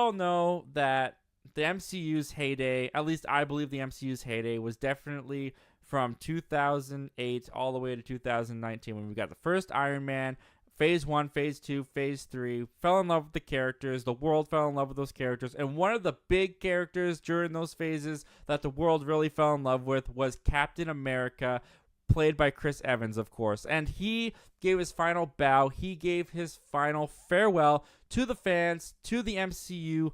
all know that the MCU's heyday, at least I believe the MCU's heyday, was definitely from 2008 all the way to 2019 when we got the first Iron Man, Phase 1, Phase 2, Phase 3, fell in love with the characters, the world fell in love with those characters, and one of the big characters during those phases that the world really fell in love with was Captain America, played by Chris Evans, of course. And he gave his final bow, he gave his final farewell to the fans, to the MCU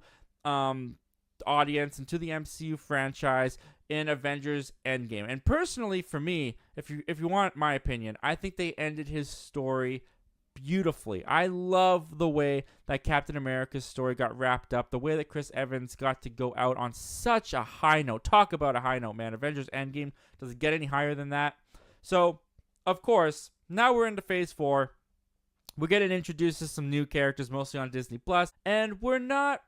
audience, and to the MCU franchise in Avengers Endgame. And personally, for me, if you want my opinion, I think they ended his story beautifully. I love the way that Captain America's story got wrapped up, the way that Chris Evans got to go out on such a high note. Talk about a high note, man. Avengers Endgame doesn't get any higher than that. So, of course, now we're into Phase 4. We're getting introduced to some new characters, mostly on Disney+, and we're not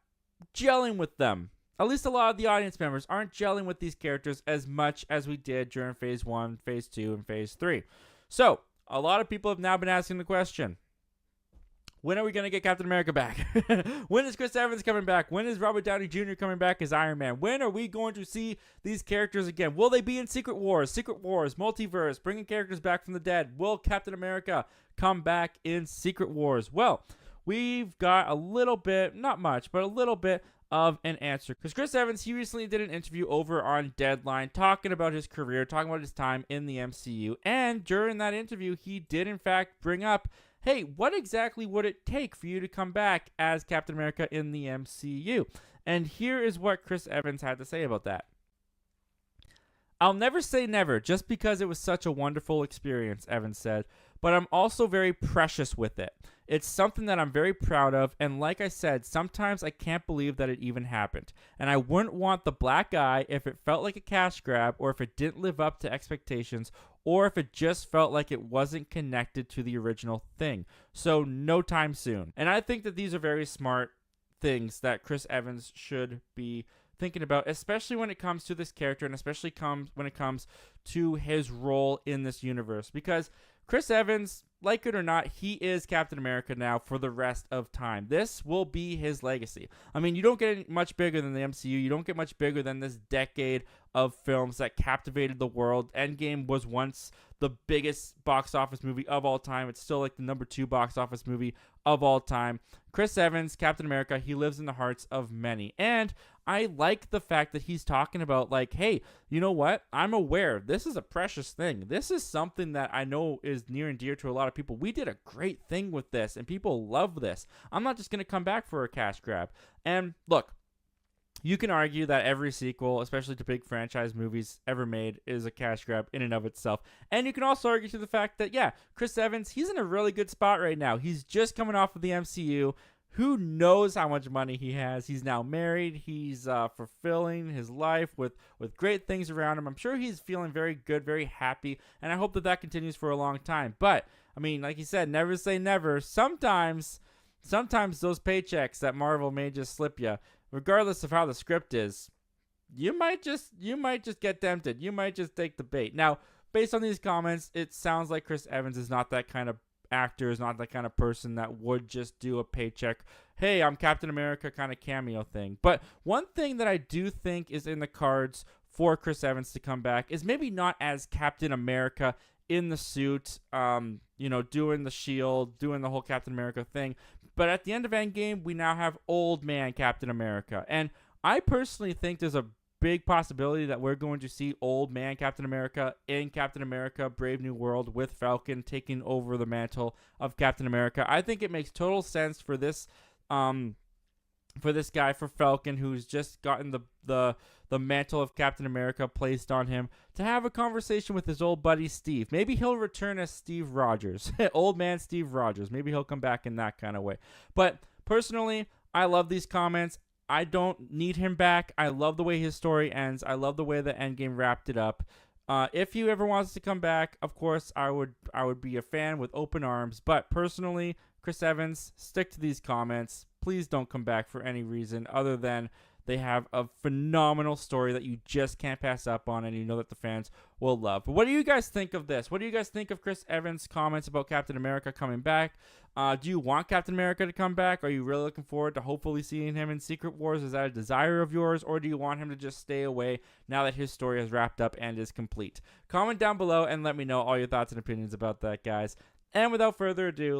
gelling with them. At least a lot of the audience members aren't gelling with these characters as much as we did during Phase 1, Phase 2, and Phase 3. So, a lot of people have now been asking the question, when are we going to get Captain America back? When is Chris Evans coming back? When is Robert Downey Jr. coming back as Iron Man? When are we going to see these characters again? Will they be in Secret Wars, Multiverse, bringing characters back from the dead? Will Captain America come back in Secret Wars? Well, we've got a little bit, not much, but a little bit of an answer. Because Chris Evans, he recently did an interview over on Deadline talking about his career, talking about his time in the MCU. And during that interview, he did in fact bring up, hey, what exactly would it take for you to come back as Captain America in the MCU? And here is what Chris Evans had to say about that. I'll never say never just because it was such a wonderful experience, Evans said, but I'm also very precious with it. It's something that I'm very proud of, and like I said, sometimes I can't believe that it even happened. And I wouldn't want the black eye if it felt like a cash grab, or if it didn't live up to expectations, or if it just felt like it wasn't connected to the original thing. So no time soon. And I think that these are very smart things that Chris Evans should be thinking about, especially when it comes to this character, and especially when it comes to his role in this universe. Because Chris Evans, like it or not, he is Captain America now for the rest of time. This will be his legacy. I mean, you don't get much bigger than the MCU. You don't get much bigger than this decade of films that captivated the world. Endgame was once the biggest box office movie of all time. It's still like the number 2 box office movie of all time. Chris Evans, Captain America, he lives in the hearts of many. And I like the fact that he's talking about, like, hey, you know what? I'm aware this is a precious thing. This is something that I know is near and dear to a lot of people. We did a great thing with this, and people love this. I'm not just going to come back for a cash grab. And look, you can argue that every sequel, especially to big franchise movies ever made, is a cash grab in and of itself. And you can also argue to the fact that, yeah, Chris Evans, he's in a really good spot right now. He's just coming off of the MCU. Who knows how much money he has? He's now married. He's fulfilling his life with great things around him. I'm sure he's feeling very good, very happy, and I hope that that continues for a long time. But, I mean, like you said, never say never. Sometimes those paychecks that Marvel may just slip you, regardless of how the script is, you might just get tempted. You might just take the bait. Now, based on these comments, it sounds like Chris Evans is not that kind of actor, is not the kind of person that would just do a paycheck, hey, I'm Captain America kind of cameo thing. But one thing that I do think is in the cards for Chris Evans to come back is maybe not as Captain America in the suit, doing the shield, doing the whole Captain America thing. But at the end of Endgame, we now have old man Captain America. And I personally think there's a big possibility that we're going to see old man Captain America in Captain America Brave New World with Falcon taking over the mantle of Captain America. I think it makes total sense for this guy, for Falcon, who's just gotten the mantle of Captain America placed on him, to have a conversation with his old buddy Steve. Maybe he'll return as Steve Rogers. Old man Steve Rogers. Maybe he'll come back in that kind of way. But personally, I love these comments. I don't need him back. I love the way his story ends. I love the way the Endgame wrapped it up. If he ever wants to come back, of course, I would be a fan with open arms. But personally, Chris Evans, stick to these comments. Please don't come back for any reason other than They have a phenomenal story that you just can't pass up on, and you know that the fans will love. But what do you guys think of this? What do you guys think of Chris Evans' comments about Captain America coming back? Do you want Captain America to come back? Are you really looking forward to hopefully seeing him in Secret Wars? Is that a desire of yours, or do you want him to just stay away now that his story is wrapped up and is complete? Comment down below and let me know all your thoughts and opinions about that, guys. And without further ado,